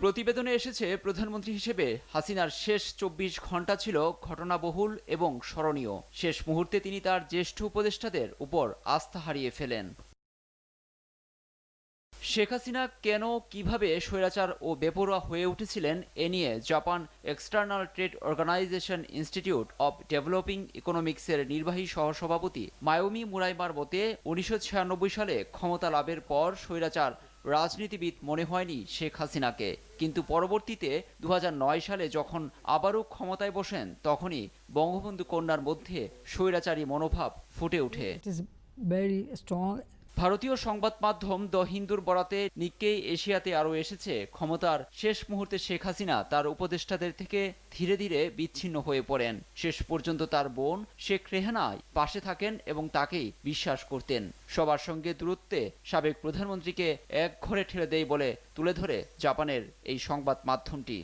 প্রতিবেদনে এসেছে, প্রধানমন্ত্রী হিসেবে হাসিনার শেষ ২৪ ঘণ্টা ছিল ঘটনাবহুল এবং স্মরণীয়। শেষ মুহূর্তে তিনি তার জ্যেষ্ঠ উপদেষ্টাদের উপর আস্থা হারিয়ে ফেলেন। শেখ হাসিনা কেন, কিভাবে স্বৈরাচার ও বেপরোয়া হয়ে উঠেছিলেন, এ নিয়ে Japan external trade organization institute of developing ইকোনমিক্সের নির্বাহী সহসভাপতি মায়োমি মুরাইমার মতে, ১৯৯৬ সালে ক্ষমতা লাভের পর স্বৈরাচার রাজনীতিবিদ মনে হয়নি শেখ হাসিনাকে, কিন্তু পরবর্তীতে ২০০৯ সালে যখন আবারও ক্ষমতায় বসেন, তখনই বঙ্গবন্ধু কন্যার মধ্যে স্বৈরাচারী মনোভাব ফুটে ওঠে। ভারতীয় সংবাদ মাধ্যম দ্য হিন্দুর বরাতে নিক্কেই এশিয়াতে আরও এসেছে, ক্ষমতার শেষ মুহূর্তে শেখ হাসিনা তার উপদেষ্টাদের থেকে ধীরে ধীরে বিচ্ছিন্ন হয়ে পড়েন। শেষ পর্যন্ত তার বোন শেখ রেহানা পাশে থাকেন এবং তাকেই বিশ্বাস করতেন। সবার সঙ্গে দূরত্বে সাবেক প্রধানমন্ত্রীকে এক ঘরে ঠেলে দেয় বলে তুলে ধরে জাপানের এই সংবাদ মাধ্যমটি।